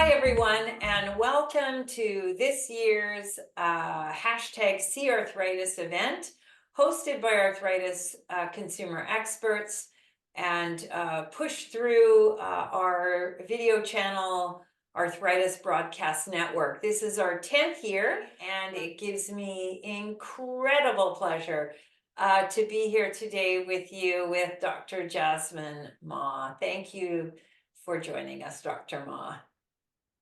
Hi, everyone, and welcome to this year's hashtag See Arthritis event, hosted by arthritis consumer experts and pushed through our video channel, Arthritis Broadcast Network. This is our 10th year, and it gives me incredible pleasure to be here today with you with Dr. Jasmin Ma. Thank you for joining us, Dr. Ma.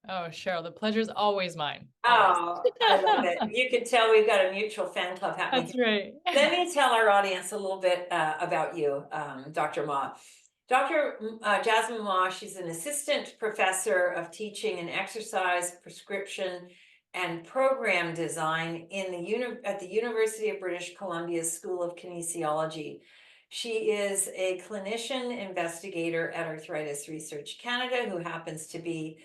Oh, Cheryl, the pleasure is always mine. Oh, I love it. You can tell we've got a mutual fan club happening. That's right. Let me tell our audience a little bit about you, Dr. Ma. Dr. Jasmin Ma, she's an assistant professor of teaching and exercise, prescription, and program design at the University of British Columbia's School of Kinesiology. She is a clinician investigator at Arthritis Research Canada, who happens to be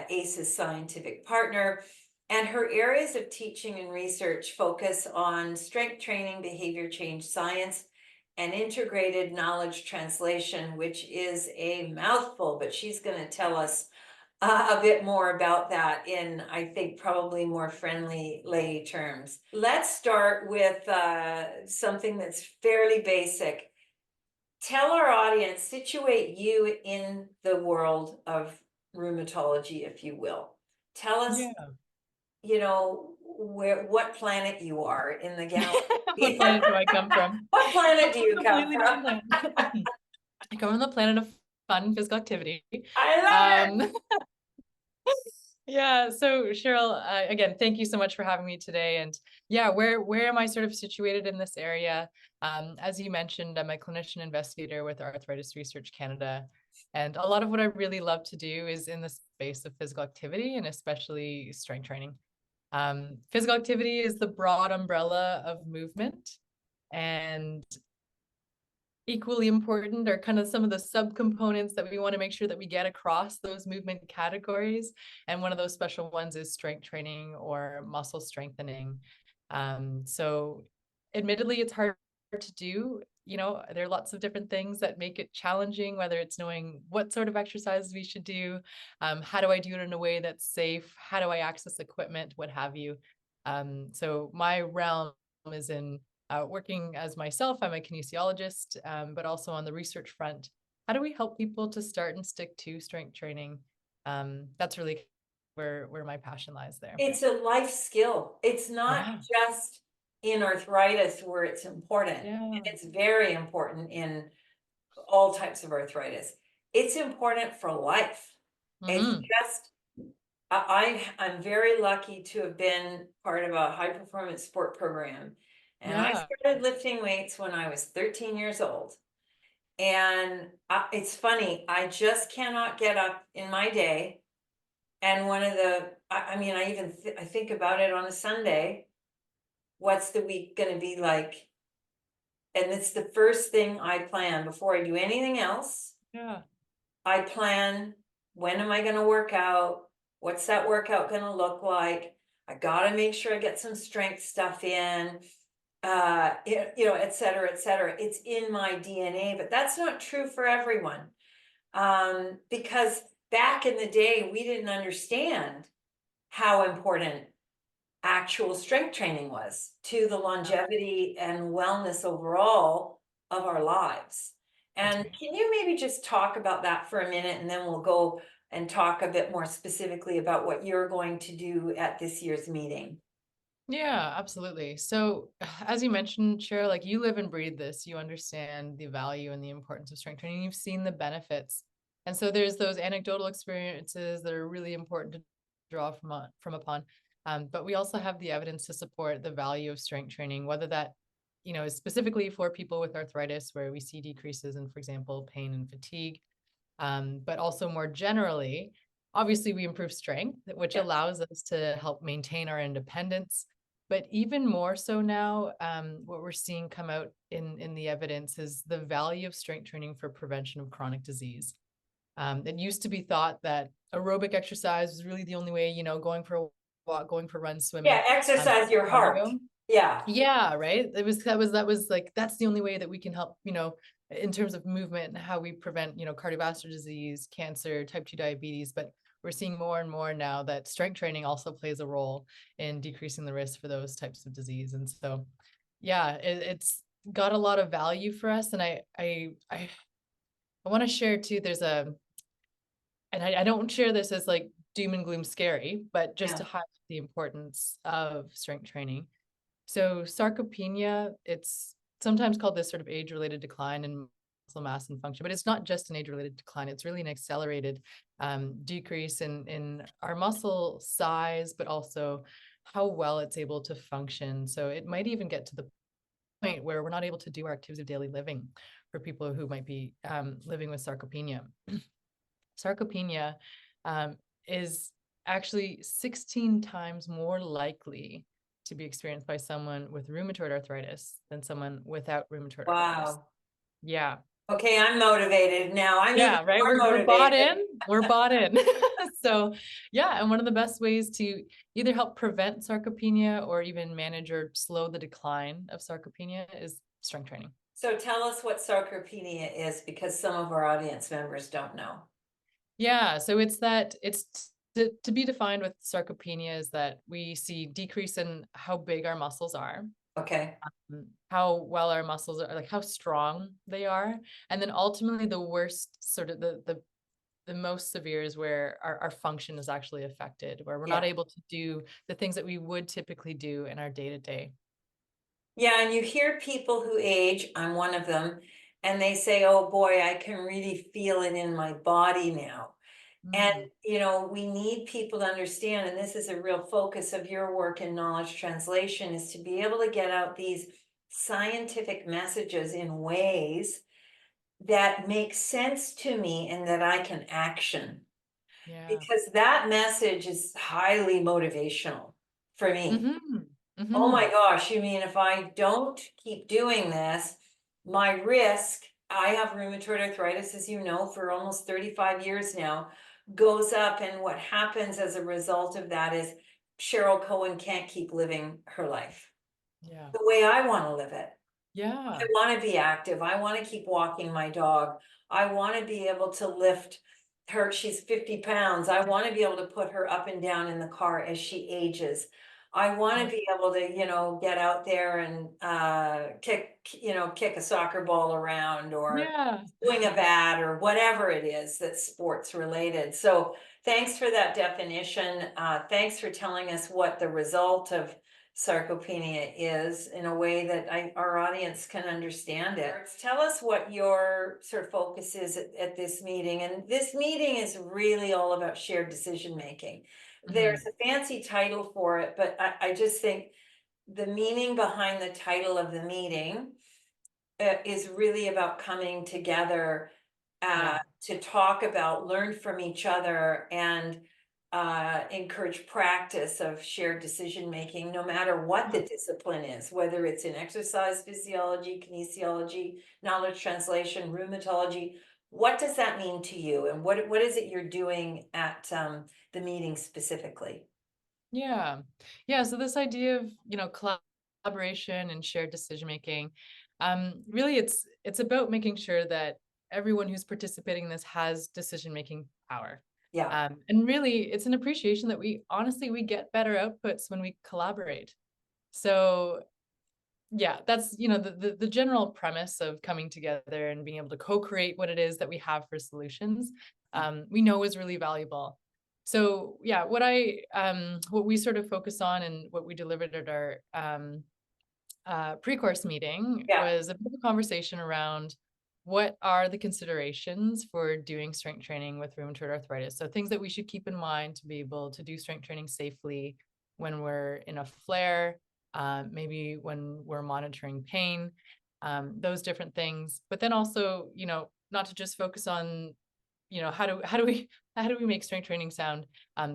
ACE's scientific partner, and her areas of teaching and research focus on strength training, behavior change science, and integrated knowledge translation, which is a mouthful, but she's going to tell us a bit more about that in, I think, probably more friendly lay terms. Let's start with something that's fairly basic. Tell our audience, situate you in the world of rheumatology, if you will. Tell us, what planet you are in the galaxy. What planet do I come from? What planet do you come from? I come from the planet of fun and physical activity. I love it. Yeah, so Cheryl, again, thank you so much for having me today. And yeah, where am I sort of situated in this area? As you mentioned, I'm a clinician investigator with Arthritis Research Canada. And a lot of what I really love to do is in the space of physical activity and especially strength training. Physical activity is the broad umbrella of movement, and equally important are kind of some of the subcomponents that we want to make sure that we get across those movement categories. And one of those special ones is strength training or muscle strengthening. So admittedly, it's hard to do. There are lots of different things that make it challenging, whether it's knowing what sort of exercises we should do, how do I do it in a way that's safe, how do I access equipment, what have you. So my realm is in working as myself. I'm a kinesiologist, but also on the research front. How do we help people to start and stick to strength training? That's really where my passion lies there. It's a life skill. It's not just in arthritis where it's important. And it's very important in all types of arthritis. It's important for life. It's just, I'm very lucky to have been part of a high performance sport program. And I started lifting weights when I was 13 years old. And it's funny, I just cannot get up in my day. And one of the, I think about it on a Sunday. What's the week going to be like? And it's the first thing I plan before I do anything else. Yeah. I plan, when am I going to work out? What's that workout going to look like? I got to make sure I get some strength stuff in, et cetera, et cetera. It's in my DNA, but that's not true for everyone. Because back in the day, we didn't understand how important actual strength training was to the longevity and wellness overall of our lives. And can you maybe just talk about that for a minute, and then we'll go and talk a bit more specifically about what you're going to do at this year's meeting? Yeah, absolutely. So as you mentioned, Cheryl, like you live and breathe this, you understand the value and the importance of strength training. You've seen the benefits. And so there's those anecdotal experiences that are really important to draw from upon. But we also have the evidence to support the value of strength training, whether that, is specifically for people with arthritis, where we see decreases in, for example, pain and fatigue, but also more generally, obviously we improve strength, which allows us to help maintain our independence. But even more so now, what we're seeing come out in the evidence is the value of strength training for prevention of chronic disease. It used to be thought that aerobic exercise was really the only way, going for a walk, going for runs, swimming. Yeah, exercise your heart. Yeah, right. That was like, that's the only way that we can help, in terms of movement and how we prevent, cardiovascular disease, cancer, type 2 diabetes. But we're seeing more and more now that strength training also plays a role in decreasing the risk for those types of disease. And so, yeah, it's got a lot of value for us. And I want to share too, and I don't share this as like doom and gloom scary, but just to Yeah. highlight the importance of strength training. So sarcopenia, it's sometimes called this sort of age-related decline in muscle mass and function, but it's not just an age-related decline. It's really an accelerated decrease in our muscle size, but also how well it's able to function. So it might even get to the point where we're not able to do our activities of daily living for people who might be living with sarcopenia. Sarcopenia is actually 16 times more likely to be experienced by someone with rheumatoid arthritis than someone without rheumatoid arthritis. Wow. Yeah. Okay, I'm motivated now. I'm even Yeah, right. more We're bought motivated. in. We're bought in. So, yeah, and one of the best ways to either help prevent sarcopenia or even manage or slow the decline of sarcopenia is strength training. So tell us what sarcopenia is, because some of our audience members don't know. Yeah, so it's to be defined with sarcopenia is that we see decrease in how big our muscles are, Okay. how well our muscles are, like how strong they are, and then ultimately the worst sort of the most severe is where our function is actually affected, where we're not Yeah. able to do the things that we would typically do in our day-to-day. Yeah, and you hear people who age, I'm one of them, and they say, oh boy, I can really feel it in my body now. And, Mm, we need people to understand, and this is a real focus of your work in knowledge translation, is to be able to get out these scientific messages in ways that make sense to me and that I can action. yeah. Because that message is highly motivational for me. Mm-hmm. Oh Mm-hmm. my gosh, you mean if I don't keep doing this, my risk, I have rheumatoid arthritis, as you know, for almost 35 years now, goes up. And what happens as a result of that is Cheryl Cohen can't keep living her life Yeah. the way I want to live it. Yeah. I want to be active. I want to keep walking my dog. I want to be able to lift her. She's 50 pounds. I want to be able to put her up and down in the car as she ages. I want to be able to, get out there and kick a soccer ball around or Yeah. swing a bat or whatever it is that's sports related. So thanks for that definition. Thanks for telling us what the result of sarcopenia is in a way that our audience can understand it. Tell us what your sort of focus is at this meeting. And this meeting is really all about shared decision making. There's a fancy title for it, but I just think the meaning behind the title of the meeting is really about coming together Yeah. to talk about, learn from each other, and encourage practice of shared decision making, no matter what the discipline is, whether it's in exercise physiology, kinesiology, knowledge translation, rheumatology. What does that mean to you, and what is it you're doing at the meeting specifically? Yeah. Yeah. So this idea of, collaboration and shared decision making, really it's about making sure that everyone who's participating in this has decision making power. Yeah, And really it's an appreciation that we get better outputs when we collaborate. So yeah, that's the general premise of coming together and being able to co-create what it is that we have for solutions, we know is really valuable. So yeah, what we sort of focus on and what we delivered at our pre-course meeting yeah, was a bit of a conversation around what are the considerations for doing strength training with rheumatoid arthritis. So things that we should keep in mind to be able to do strength training safely when we're in a flare, maybe when we're monitoring pain, those different things. But then also, not to just focus on, how do we make strength training sound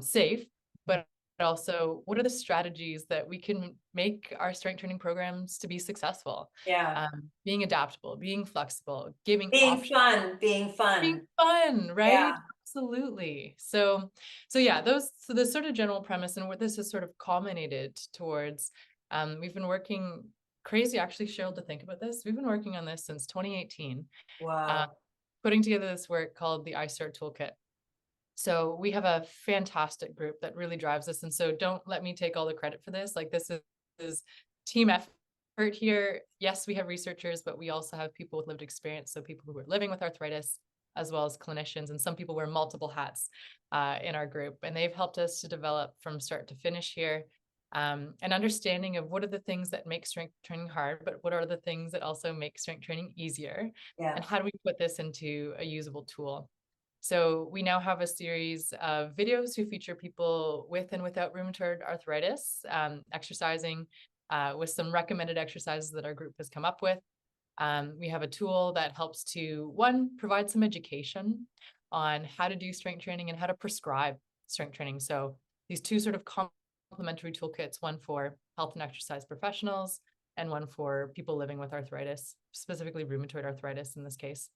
safe, but also what are the strategies that we can make our strength training programs to be successful? yeah. Being adaptable, being flexible, giving Being options, fun, being fun, right? Yeah, Absolutely. So yeah, so the sort of general premise and what this has sort of culminated towards, we've been working crazy, actually, Cheryl, to think about this. We've been working on this since 2018, wow. putting together this work called the iStart Toolkit. So we have a fantastic group that really drives us. And so don't let me take all the credit for this. Like is team effort here. Yes, we have researchers, but we also have people with lived experience. So people who are living with arthritis, as well as clinicians, and some people wear multiple hats in our group. And they've helped us to develop from start to finish here an understanding of what are the things that make strength training hard, but what are the things that also make strength training easier? Yeah. And how do we put this into a usable tool? So we now have a series of videos who feature people with and without rheumatoid arthritis, exercising with some recommended exercises that our group has come up with. We have a tool that helps to, one, provide some education on how to do strength training and how to prescribe strength training. So these two sort of complementary toolkits, one for health and exercise professionals and one for people living with arthritis, specifically rheumatoid arthritis in this case.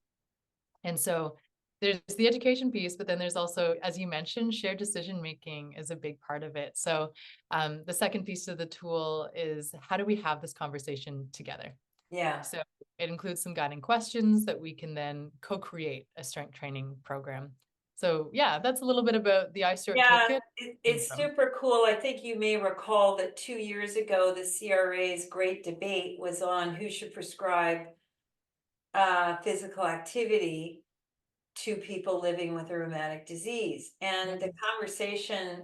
And so there's the education piece, but then there's also, as you mentioned, shared decision making is a big part of it. So the second piece of the tool is how do we have this conversation together? Yeah. So it includes some guiding questions that we can then co-create a strength training program. So yeah, that's a little bit about the iStart Yeah, toolkit. it's From. super cool. I think you may recall that 2 years ago, the CRA's great debate was on who should prescribe physical activity to people living with a rheumatic disease. And the conversation,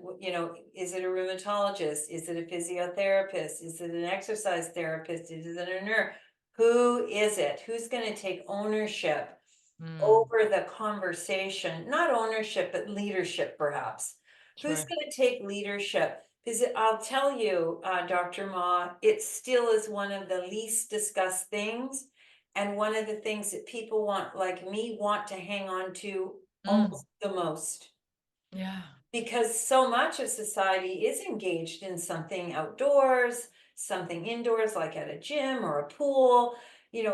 is it a rheumatologist? Is it a physiotherapist? Is it an exercise therapist? Is it a nurse? Who is it? Who's going to take ownership over the conversation? Not ownership, but leadership, perhaps. Who's Sure. going to take leadership? Because I'll tell you, Dr. Ma, it still is one of the least discussed things. And one of the things that people like me, want to hang on to almost the most. Yeah. Because so much of society is engaged in something outdoors, something indoors, like at a gym or a pool.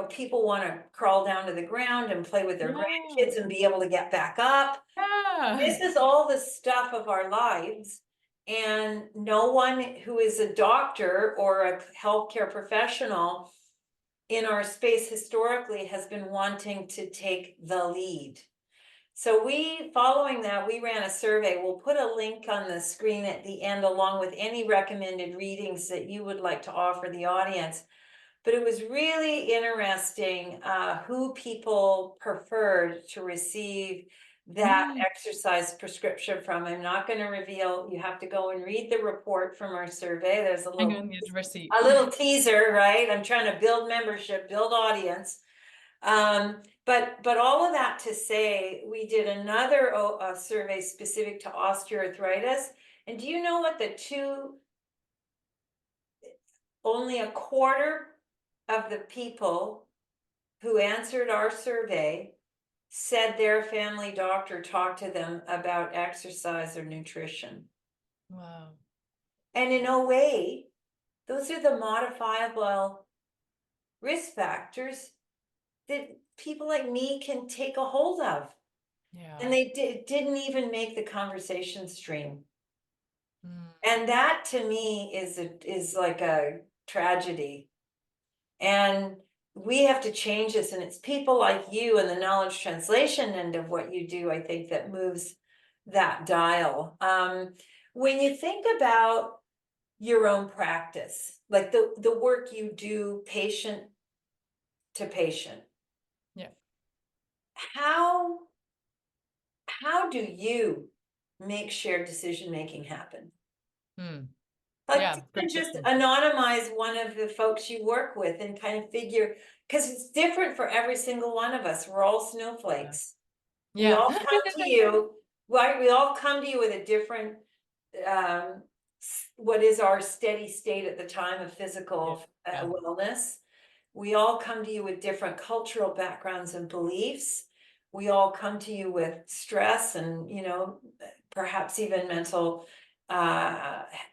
People want to crawl down to the ground and play with their grandkids and be able to get back up. Yeah. This is all the stuff of our lives. And no one who is a doctor or a healthcare professional in our space historically has been wanting to take the lead. So following that, we ran a survey. We'll put a link on the screen at the end, along with any recommended readings that you would like to offer the audience. But it was really interesting who people preferred to receive that exercise prescription from. I'm not going to reveal. You have to go and read the report from our survey. There's a Hang on, the receipt. little teaser, right? I'm trying to build membership, build audience. But all of that to say, we did another survey specific to osteoarthritis. And do you know what only a quarter of the people who answered our survey said their family doctor talked to them about exercise or nutrition. Wow. And in a way, those are the modifiable risk factors that people like me can take a hold of. Yeah. And they didn't even make the conversation stream. And that to me is like a tragedy. And we have to change this. And it's people like you and the knowledge translation end of what you do, I think, that moves that dial. When you think about your own practice, like the work you do patient to patient. Yeah. How do you make shared decision making happen? Like, Yeah, you can great just question. anonymize one of the folks you work with and kind of figure, because it's different for every single one of us. We're all snowflakes. We Yeah. all come to you, right? We all come to you with a different, what is our steady state at the time of physical Yeah. wellness. We all come to you with different cultural backgrounds and beliefs. We all come to you with stress and, perhaps even mental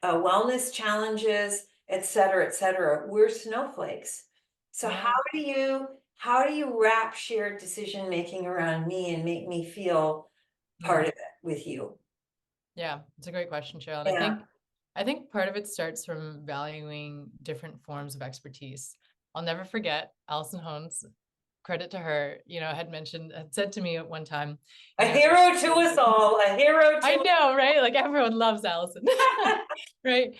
wellness challenges, et cetera, et cetera. We're snowflakes. So Yeah. how do you wrap shared decision making around me and make me feel part of it with you? Yeah, it's a great question, Cheryl. And Yeah. I think part of it starts from valuing different forms of expertise. I'll never forget Alison Hone's credit to her, had said to me at one time, A hero to us all, a hero to I know, right? Like everyone loves Allison, right?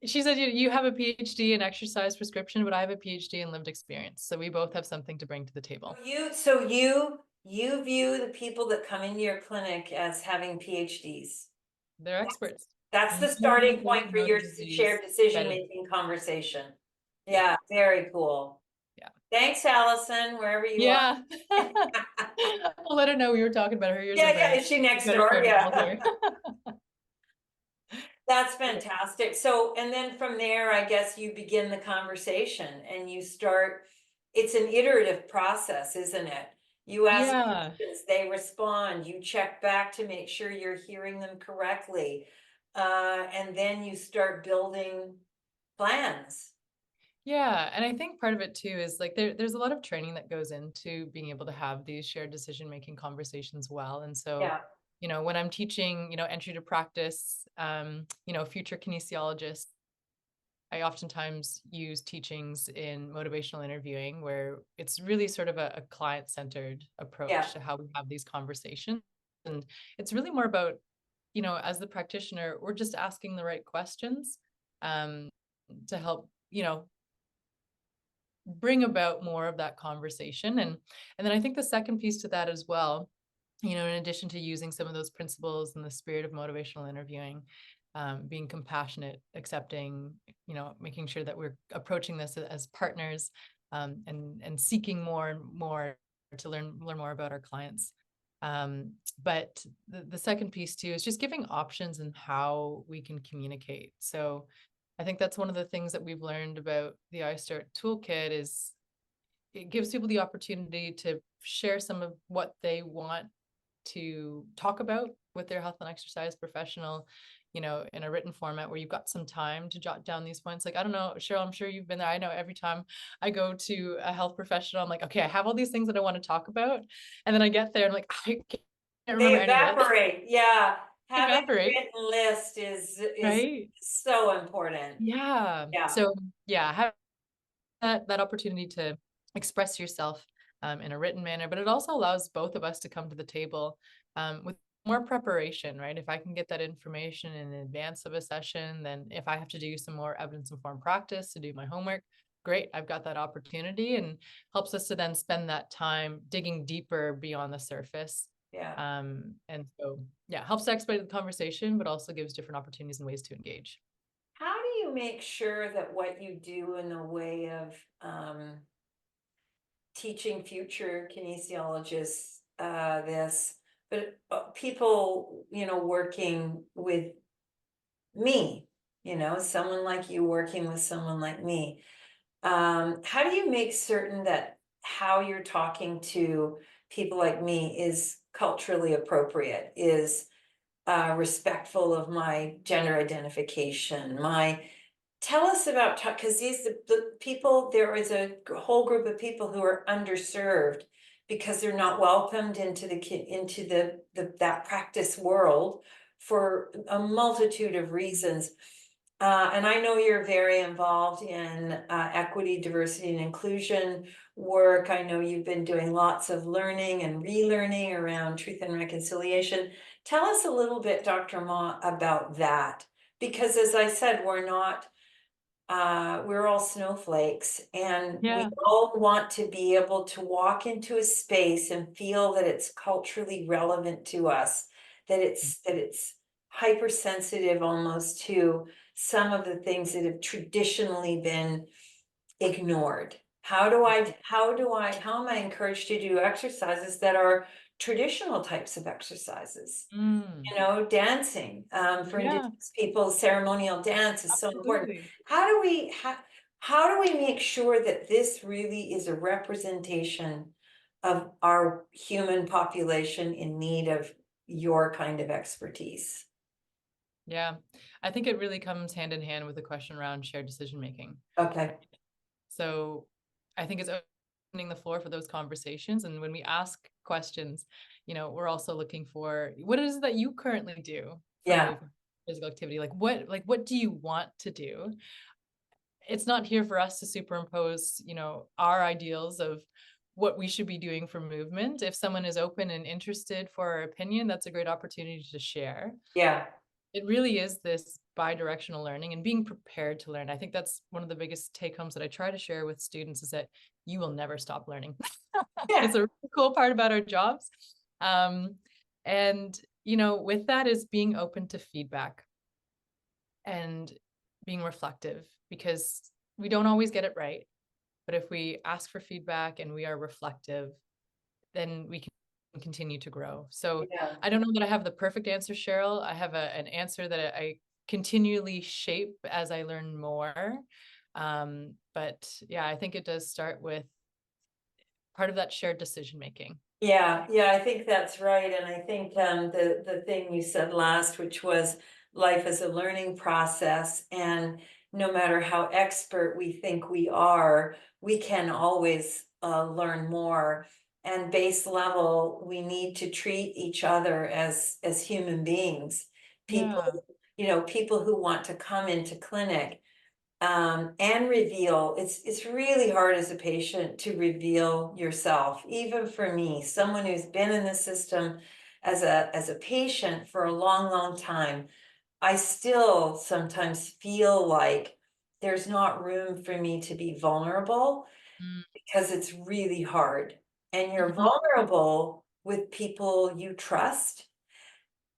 She said, you have a PhD in exercise prescription, but I have a PhD in lived experience. So we both have something to bring to the table. You view the people that come into your clinic as having PhDs. They're experts. That's the starting point for your shared decision-making conversation. Yeah, very cool. Yeah. Thanks, Allison, wherever you are. I'll let her know we were talking about her. Yeah, is she next door? Yeah. That's fantastic. So, and then from there, I guess you begin the conversation and you start, it's an iterative process, isn't it? You ask questions, they respond, you check back to make sure you're hearing them correctly. And then you start building plans. Yeah, and I think part of it too is like there's a lot of training that goes into being able to have these shared decision-making conversations well. And so, when I'm teaching, entry to practice, future kinesiologists, I oftentimes use teachings in motivational interviewing where it's really sort of a client-centered approach to how we have these conversations. And it's really more about, as the practitioner, we're just asking the right questions to help, bring about more of that conversation. And then I think the second piece to that as well, in addition to using some of those principles in the spirit of motivational interviewing, being compassionate, accepting, making sure that we're approaching this as partners, and seeking more and more to learn more about our clients. But the second piece too is just giving options in how we can communicate. So I think that's one of the things that we've learned about the iStart toolkit is it gives people the opportunity to share some of what they want to talk about with their health and exercise professional, in a written format where you've got some time to jot down these points. Like, I don't know, Cheryl, I'm sure you've been there. I know every time I go to a health professional, I'm like, okay, I have all these things that I want to talk about. And then I get there and I'm like, I can't remember They evaporate. Yeah. Having a written list is right? So important. Yeah. So have that opportunity to express yourself in a written manner, but it also allows both of us to come to the table with more preparation, right? If I can get that information in advance of a session, then if I have to do some more evidence-informed practice to do my homework, great, I've got that opportunity, and helps us to then spend that time digging deeper beyond the surface. And so, helps to expedite the conversation, but also gives different opportunities and ways to engage. How do you make sure that what you do in the way of teaching future kinesiologists this, but people, working with me, someone like you working with someone like me, how do you make certain that how you're talking to people like me is culturally appropriate, is respectful of my gender identification, tell us about, because the people, there is a whole group of people who are underserved because they're not welcomed into that practice world for a multitude of reasons. And I know you're very involved in equity, diversity, and inclusion work. I know you've been doing lots of learning and relearning around truth and reconciliation. Tell us a little bit, Dr. Ma, about that. Because as I said, we're all snowflakes, and we all want to be able to walk into a space and feel that it's culturally relevant to us, that it's hypersensitive almost to some of the things that have traditionally been ignored. How am I encouraged to do exercises that are traditional types of exercises? Dancing, for Indigenous people, ceremonial dance is so important. How do we make sure that this really is a representation of our human population in need of your kind of expertise? Yeah, I think it really comes hand in hand with the question around shared decision making. Okay. So I think it's opening the floor for those conversations. And when we ask questions, we're also looking for what it is that you currently do for physical activity. Like what do you want to do? It's not here for us to superimpose, our ideals of what we should be doing for movement. If someone is open and interested for our opinion, that's a great opportunity to share. Yeah. It really is this bi-directional learning and being prepared to learn. I think that's one of the biggest take-homes that I try to share with students, is that you will never stop learning. Yeah. It's a really cool part about our jobs. And, you know, with that is being open to feedback and being reflective, because we don't always get it right. But if we ask for feedback and we are reflective, then we can continue to grow. So Yeah. I don't know that I have the perfect answer, Cheryl. I have an answer that I continually shape as I learn more. But yeah, I think it does start with part of that shared decision making. Yeah, yeah, I think that's right. And I think the thing you said last, which was life is a learning process, and no matter how expert we think we are, we can always learn more. And base level, we need to treat each other as human beings. People, Yeah. people who want to come into clinic and reveal. It's really hard as a patient to reveal yourself, even for me, someone who's been in the system as a patient for a long time. I still sometimes feel like there's not room for me to be vulnerable, Mm. because it's really hard, and you're Mhm. vulnerable with people you trust.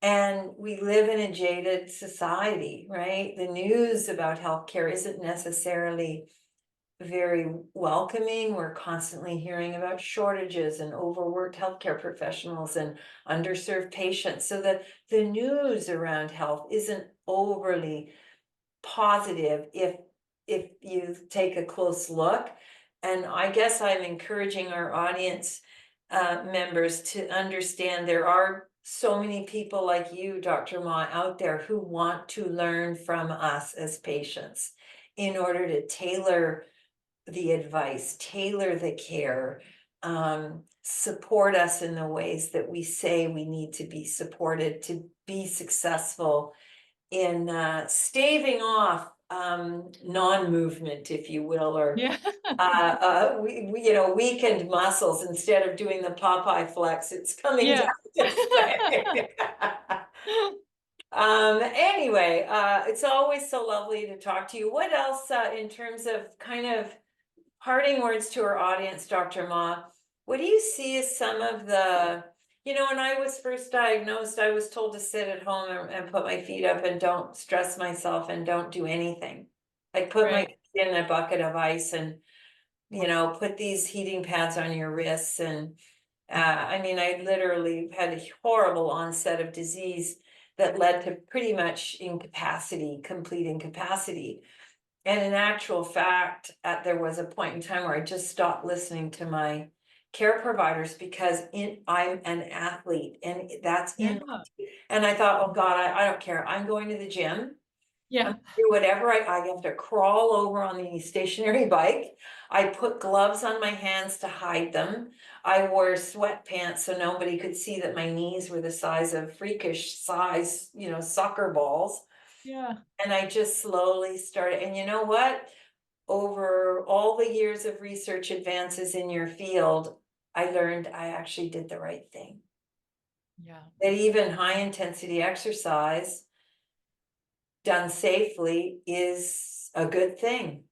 And we live in a jaded society, right? The news about healthcare isn't necessarily very welcoming. We're constantly hearing about shortages and overworked healthcare professionals and underserved patients. So that the news around health isn't overly positive if you take a close look. And I guess I'm encouraging our audience members to understand there are so many people like you, Dr. Ma, out there who want to learn from us as patients in order to tailor the advice, tailor the care, support us in the ways that we say we need to be supported to be successful in staving off non-movement, if you will, or Yeah. weakened muscles. Instead of doing the Popeye flex, it's coming Yeah. down this way. Anyway, it's always so lovely to talk to you. What else in terms of kind of parting words to our audience, Dr. Ma? What do you see as some of the, when I was first diagnosed, I was told to sit at home and put my feet up and don't stress myself and don't do anything. Like put my Right. feet in a bucket of ice and, put these heating pads on your wrists. And I mean, I literally had a horrible onset of disease that led to pretty much incapacity, complete incapacity. And in actual fact, there was a point in time where I just stopped listening to my care providers because I'm an athlete and that's Yeah. in. And I thought, oh God, I don't care. I'm going to the gym. I'm Yeah. gonna do whatever I have to crawl over on the stationary bike. I put gloves on my hands to hide them. I wore sweatpants so nobody could see that my knees were the size of freakish size, soccer balls. Yeah. And I just slowly started, and you know what? Over all the years of research advances in your field, I learned I actually did the right thing. Yeah. That even high intensity exercise done safely is a good thing.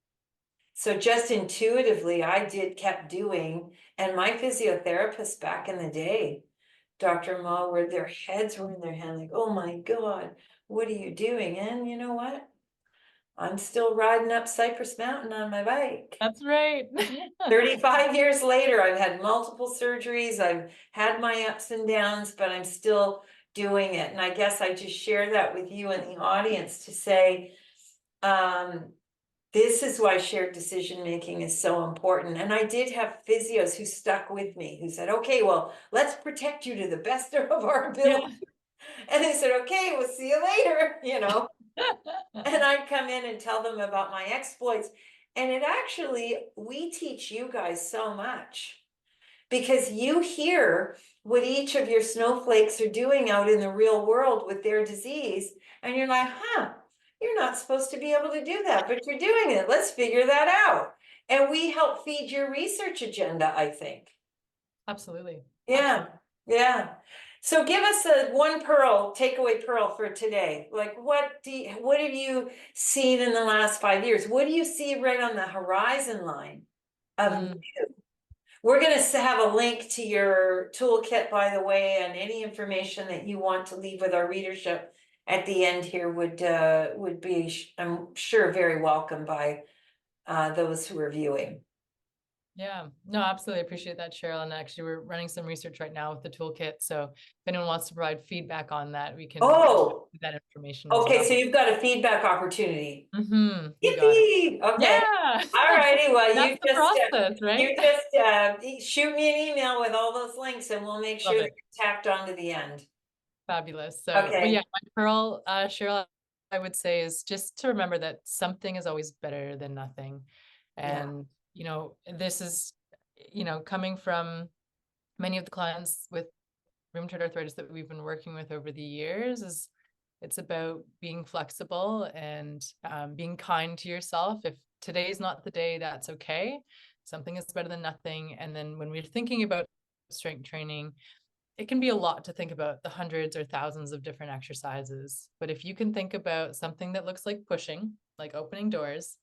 So just intuitively, kept doing, and my physiotherapists back in the day, Dr. Ma, where their heads were in their hand, like, oh my God, what are you doing? And you know what? I'm still riding up Cypress Mountain on my bike. That's right. 35 years later, I've had multiple surgeries. I've had my ups and downs, but I'm still doing it. And I guess I just share that with you and the audience to say, this is why shared decision making is so important. And I did have physios who stuck with me, who said, okay, well, let's protect you to the best of our ability. Yeah. And they said, okay, we'll see you later, And I'd come in and tell them about my exploits. And we teach you guys so much because you hear what each of your snowflakes are doing out in the real world with their disease. And you're like, you're not supposed to be able to do that, but you're doing it. Let's figure that out. And we help feed your research agenda, I think. Absolutely. Yeah, yeah. So give us a one takeaway pearl for today. Like what have you seen in the last 5 years? What do you see right on the horizon line of Mm, We're going to have a link to your toolkit, by the way, and any information that you want to leave with our readership at the end here would be, I'm sure, very welcome by those who are viewing. yeah, no, absolutely. I appreciate that, Cheryl. And actually, we're running some research right now with the toolkit. So if anyone wants to provide feedback on that, we can Oh, do that information as okay. well. So you've got a feedback opportunity. You got it. Yippee! Okay. Yeah. All righty. Well, That's the process, right? shoot me an email with all those links, and we'll make Love sure it. they're tacked onto the end. Fabulous. So, but yeah, Okay. my pearl, Cheryl, I would say is just to remember that something is always better than nothing. Yeah. And, this is, coming from many of the clients with rheumatoid arthritis that we've been working with over the years is it's about being flexible and being kind to yourself. If today's not the day, that's okay. Something is better than nothing. And then when we're thinking about strength training, it can be a lot to think about the hundreds or thousands of different exercises. But if you can think about something that looks like pushing, like opening doors,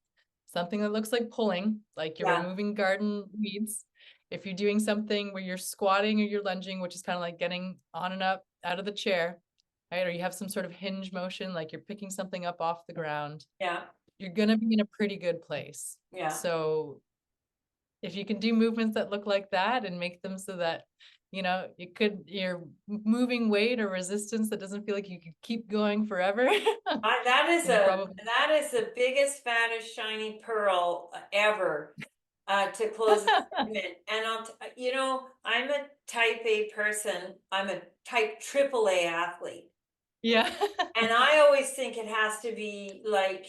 something that looks like pulling, like you're Yeah. removing garden weeds, if you're doing something where you're squatting or you're lunging, which is kind of like getting on and up out of the chair, right? Or you have some sort of hinge motion, like you're picking something up off the ground, Yeah. you're going to be in a pretty good place. Yeah. So if you can do movements that look like that and make them so that you're moving weight or resistance that doesn't feel like you could keep going forever. That is then you probably the biggest, fattest, shiny pearl ever to close the segment. And I'm a type A person. I'm a type AAA athlete. yeah. And I always think it has to be like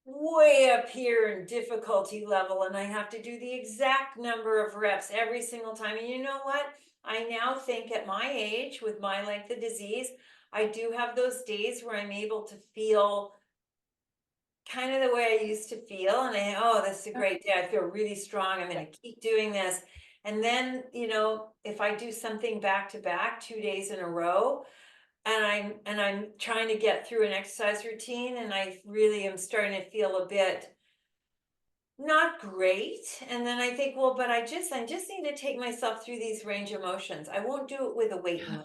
way up here in difficulty level, and I have to do the exact number of reps every single time. And you know what? I now think at my age, with my length of disease, I do have those days where I'm able to feel kind of the way I used to feel. And oh, this is a great day. I feel really strong. I'm going to keep doing this. And then, if I do something back to back, 2 days in a row, and I'm trying to get through an exercise routine, and I really am starting to feel a bit not great. And then I think, well, but I just need to take myself through these range of motions. I won't do it with a weight in my,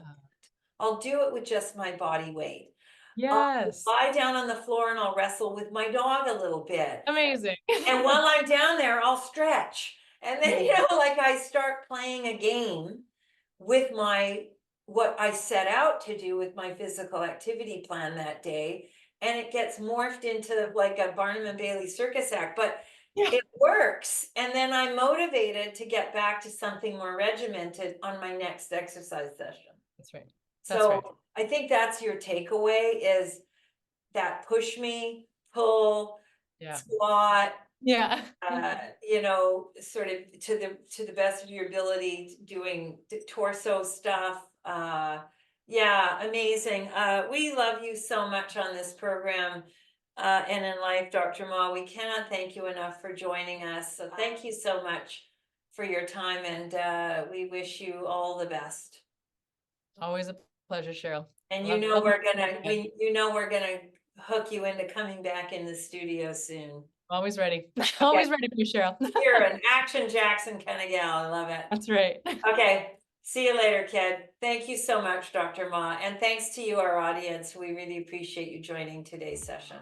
I'll do it with just my body weight. I'll Yes. lie down on the floor and I'll wrestle with my dog a little bit. Amazing. And while I'm down there, I'll stretch. And then, like I start playing a game with what I set out to do with my physical activity plan that day. And it gets morphed into like a Barnum and Bailey circus act, but Yeah. it works. And then I'm motivated to get back to something more regimented on my next exercise session. That's right. That's So right. I think that's your takeaway is that push me, pull, Yeah. squat, Yeah. sort of to the best of your ability, doing torso stuff. Yeah, amazing. We love you so much on this program and in life, Dr. Ma. We cannot thank you enough for joining us. So thank you so much for your time, and we wish you all the best. Always a pleasure, Cheryl. And Love we're gonna hook you into coming back in the studio soon. always ready. Always ready for you, Cheryl. You're an Action Jackson kind of gal. I love it. That's right. Okay. See you later, kid. Thank you so much, Dr. Ma. And thanks to you, our audience. We really appreciate you joining today's session.